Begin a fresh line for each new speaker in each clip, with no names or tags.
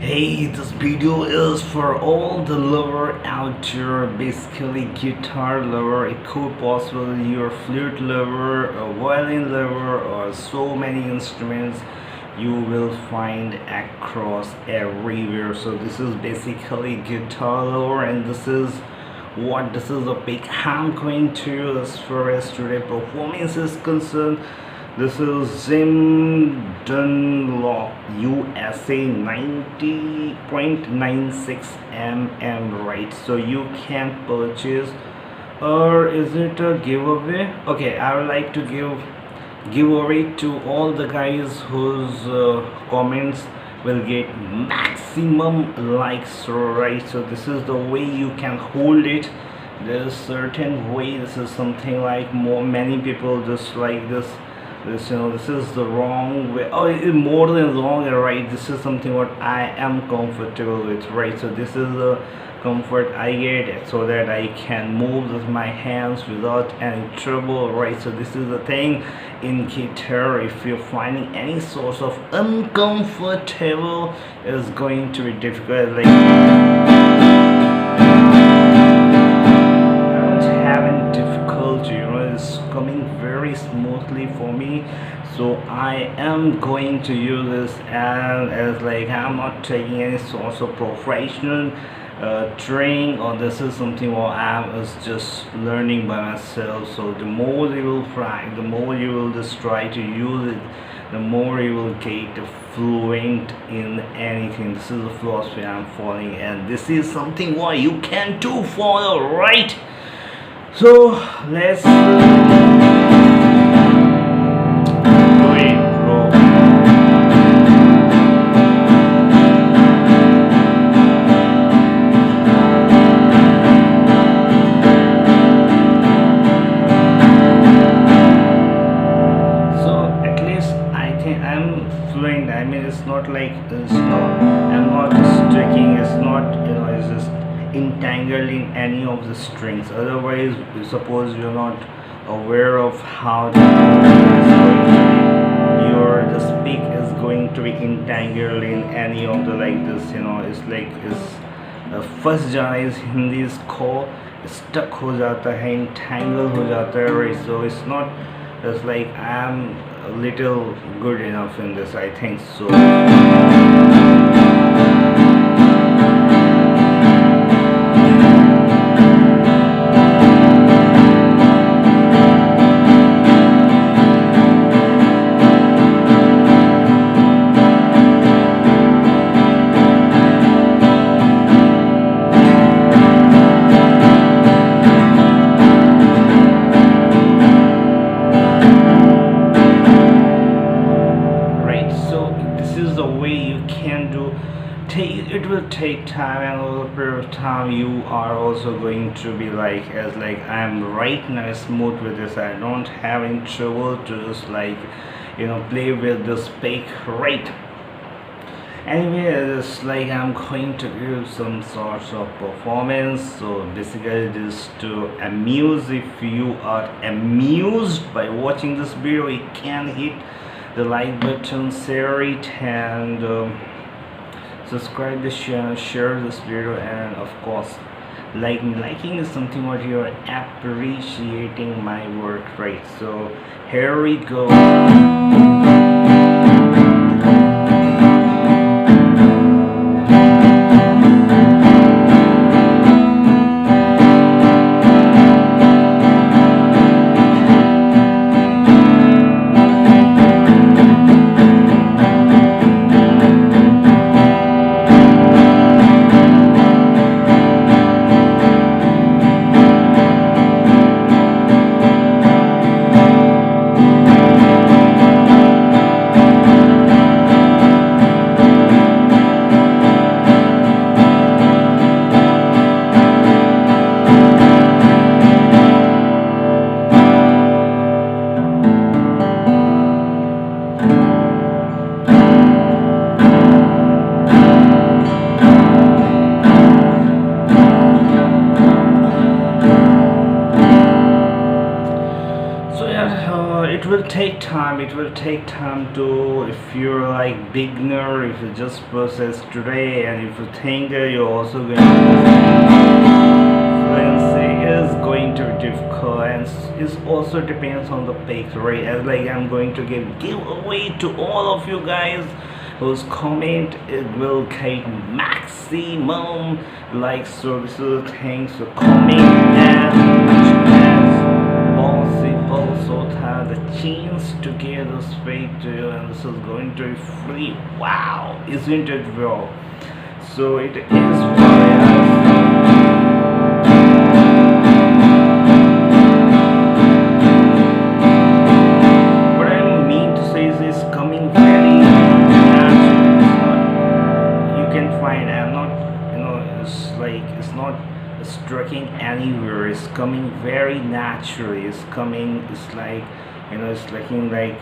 Hey, this video is for all the lover out there, basically guitar lover. It could possible you're flute lover, a violin lover, or so many instruments you will find across everywhere. So this is basically guitar lover, and this is a pick I'm going to as far as today performance is concerned. This is Zim Dunlop USA 90.96 mm, right? So you can purchase, or is it a giveaway? Okay, I would like to giveaway to all the guys whose comments will get maximum likes, right? So this is the way you can hold it. There's certain way. This is something like many people just like this is the wrong way. Oh, it's more than wrong, right? This is something what I am comfortable with, right? So this is the comfort I get so that I can move with my hands without any trouble, right? So this is the thing in guitar. If you're finding any source of uncomfortable, is going to be difficult. Like having difficulty, it's coming very smoothly for me. So I am going to use this as like I'm not taking any source of professional training, or this is something what I was just learning by myself. So the more you will practice, the more you will just try to use it, the more you will get fluent in anything. This is the philosophy I'm following, and this is something what you can do follow, right? So let's do it, bro. So at least I think I'm fluent. I mean, it's not like I'm not sticking. It's not, it's just entangled in any of the strings. Otherwise, suppose you're not aware of how your the speak is going to be entangled in any of the like this, it's like is फंस जाना इस हिंदी इसको stuck हो जाता है, entangle हो जाता है, right? So it's not, it's like I'm a little good enough in this, I think so. It will take time, and over a period of time you are also going to be like I'm right now smooth with this. I don't have any trouble to just play with this pick, right? Anyway, it's like I'm going to give some sorts of performance. So basically just to amuse. If you are amused by watching this video, you can hit the like button, share it, and subscribe this channel, share this video, and of course liking is something what you're appreciating my work, right? So here we go. take time. It will take time to, if you're like beginner, if you just process today, and if you think that you're also going to fluency is going to be difficult, and it also depends on the pick, right? As like I'm going to give giveaway to all of you guys whose comment it will get maximum likes. So this is the thing. So comment as much as possible so that the chance to get this fake to you, and this is going to be free. Wow, isn't it well? So it is free. It's not striking anywhere. It's coming very naturally. It's coming. It's like it's looking like,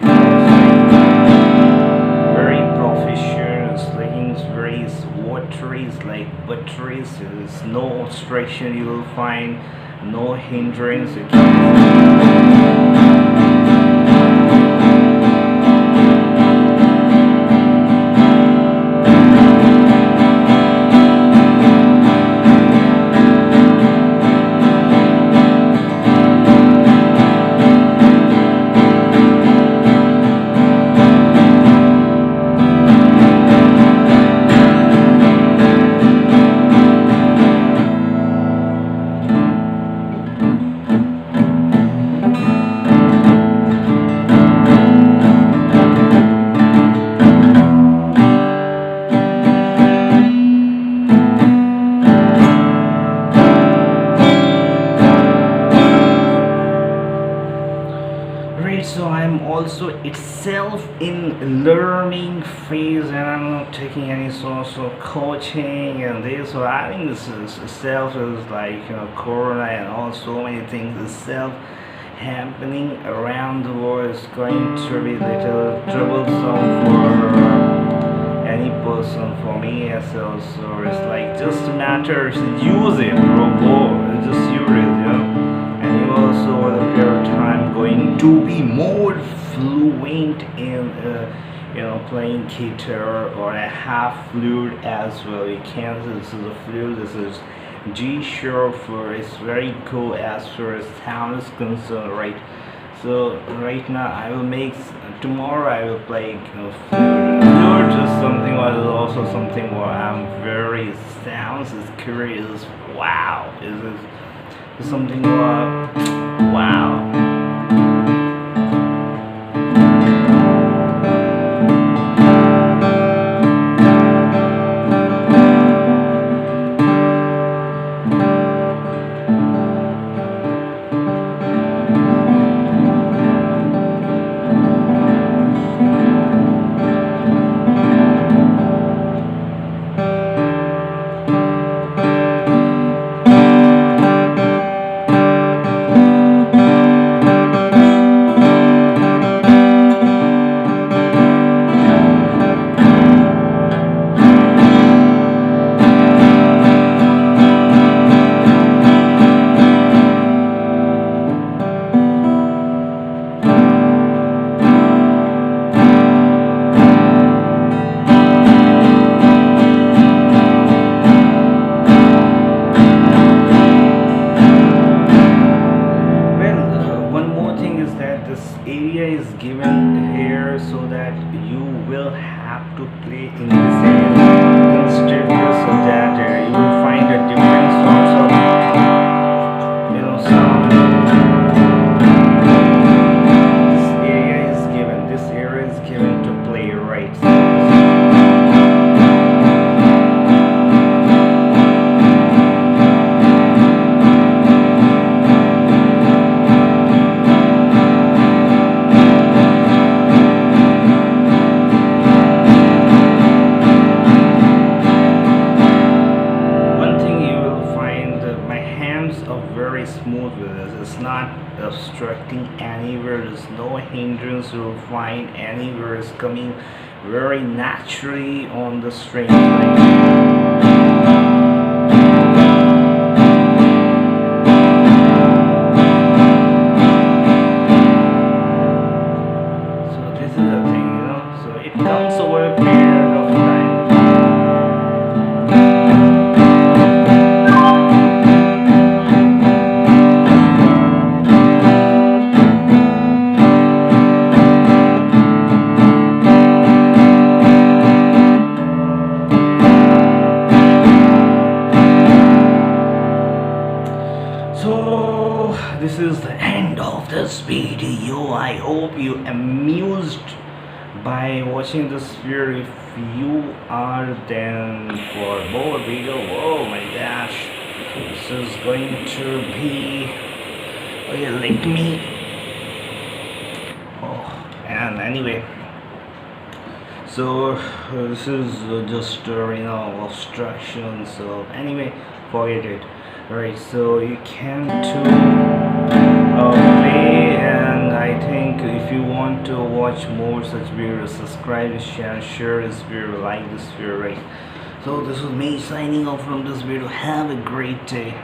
very professional. It's looking very watery. It's like buttery. There's no obstruction. You will find no hindrance. So I'm also itself in learning phase, and I'm not taking any sort of coaching and this. So I think this is itself is like corona and all so many things itself happening around the world is going to be little troublesome for any person, for me as well. So it's like just a matter to use it, bro. Just use it, and you also over the period of time going to be more fluent in playing guitar or a half flute as well. You can, this is a flute, this is G sharp flute. It's very cool as far as sound is concerned, right? So right now I will make, tomorrow I will play flute. Flute is something what is also something where I'm very sounds is curious. Wow, is something wow. Area is given here so that you will have to play in this area instead of that area. You will find a different sorts of sound. This area is given to play, right? Very smooth with this. It's not obstructing anywhere. There's no hindrance you'll find anywhere. It's coming very naturally on the string. this is the end of this video. I hope you amused by watching this video. If you are, then for more video, oh my gosh, this is going to be, okay, let me, oh, and anyway, so this is just obstruction, so anyway, forget it. Right, so you can play, and I think if you want to watch more such videos, subscribe, share this video, like this video. Right, so this is me signing off from this video. Have a great day.